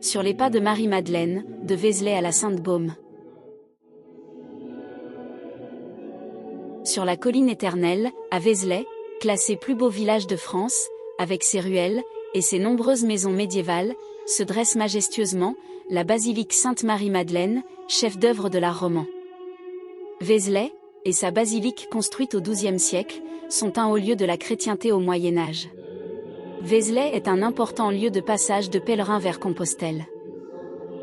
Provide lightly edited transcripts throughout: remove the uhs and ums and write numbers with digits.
Sur les pas de Marie-Madeleine, de Vézelay à la Sainte-Baume. Sur la colline éternelle, à Vézelay, classé plus beau village de France, avec ses ruelles et ses nombreuses maisons médiévales, se dresse majestueusement la basilique Sainte-Marie-Madeleine, chef d'œuvre de l'art roman. Vézelay, et sa basilique construite au XIIe siècle, sont un haut lieu de la chrétienté au Moyen Âge. Vézelay est un important lieu de passage de pèlerins vers Compostelle.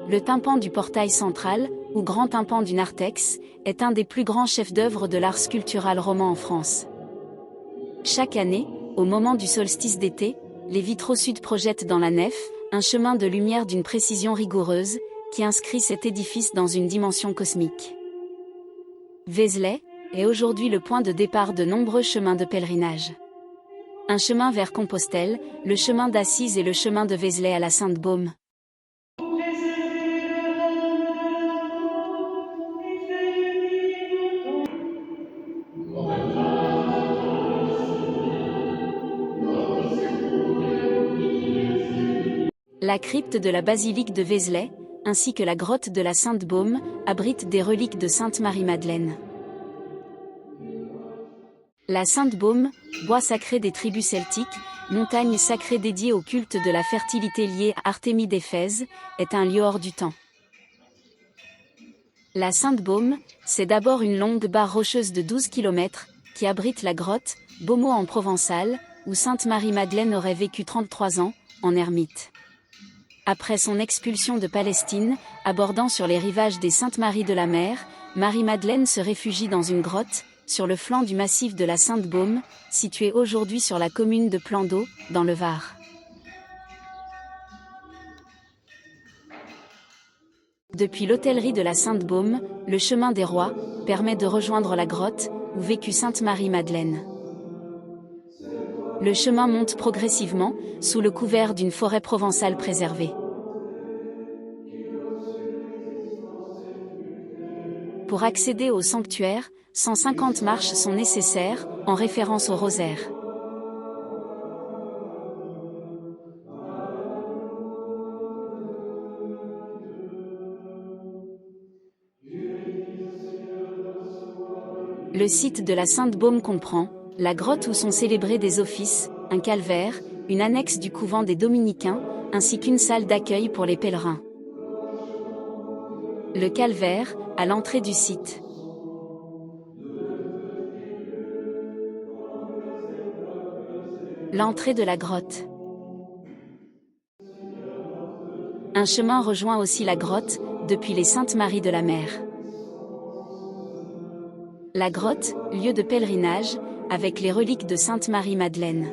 Le tympan du portail central, ou grand tympan du narthex, est un des plus grands chefs-d'œuvre de l'art sculptural roman en France. Chaque année, au moment du solstice d'été, les vitraux sud projettent dans la nef un chemin de lumière d'une précision rigoureuse, qui inscrit cet édifice dans une dimension cosmique. Vézelay est aujourd'hui le point de départ de nombreux chemins de pèlerinage. Un chemin vers Compostelle, le chemin d'Assise et le chemin de Vézelay à la Sainte-Baume. La crypte de la basilique de Vézelay, ainsi que la grotte de la Sainte-Baume, abritent des reliques de Sainte Marie-Madeleine. La Sainte-Baume, bois sacré des tribus celtiques, montagne sacrée dédiée au culte de la fertilité liée à Artémis d'Éphèse, est un lieu hors du temps. La Sainte-Baume, c'est d'abord une longue barre rocheuse de 12 km, qui abrite la grotte, Beaumont en provençal, où Sainte Marie-Madeleine aurait vécu 33 ans, en ermite. Après son expulsion de Palestine, abordant sur les rivages des Saintes-Maries de la Mer, Marie-Madeleine se réfugie dans une grotte, sur le flanc du massif de la Sainte-Baume, situé aujourd'hui sur la commune de Plandau, dans le Var. Depuis l'hôtellerie de la Sainte-Baume, le chemin des Rois permet de rejoindre la grotte, où vécut Sainte Marie-Madeleine. Le chemin monte progressivement, sous le couvert d'une forêt provençale préservée. Pour accéder au sanctuaire, 150 marches sont nécessaires, en référence au rosaire. Le site de la Sainte-Baume comprend la grotte où sont célébrés des offices, un calvaire, une annexe du couvent des Dominicains, ainsi qu'une salle d'accueil pour les pèlerins. Le calvaire, à l'entrée du site. L'entrée de la grotte. Un chemin rejoint aussi la grotte, depuis les Saintes-Maries de la Mer. La grotte, lieu de pèlerinage, avec les reliques de Sainte Marie-Madeleine.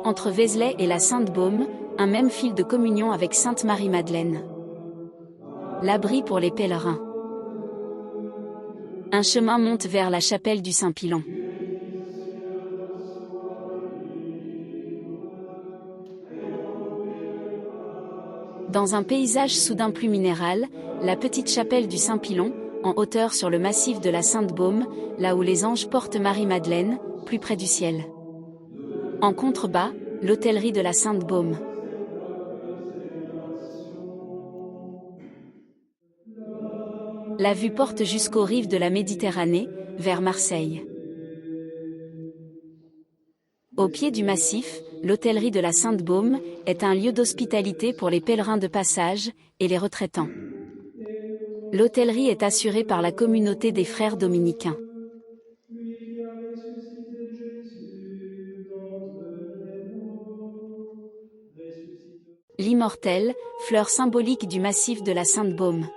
Entre Vézelay et la Sainte-Baume, un même fil de communion avec Sainte Marie-Madeleine. L'abri pour les pèlerins. Un chemin monte vers la chapelle du Saint-Pilon. Dans un paysage soudain plus minéral, la petite chapelle du Saint-Pilon, en hauteur sur le massif de la Sainte-Baume, là où les anges portent Marie-Madeleine, plus près du ciel. En contrebas, l'hôtellerie de la Sainte-Baume. La vue porte jusqu'aux rives de la Méditerranée, vers Marseille. Au pied du massif, l'hôtellerie de la Sainte-Baume est un lieu d'hospitalité pour les pèlerins de passage et les retraitants. L'hôtellerie est assurée par la communauté des frères dominicains. L'immortel, fleur symbolique du massif de la Sainte-Baume.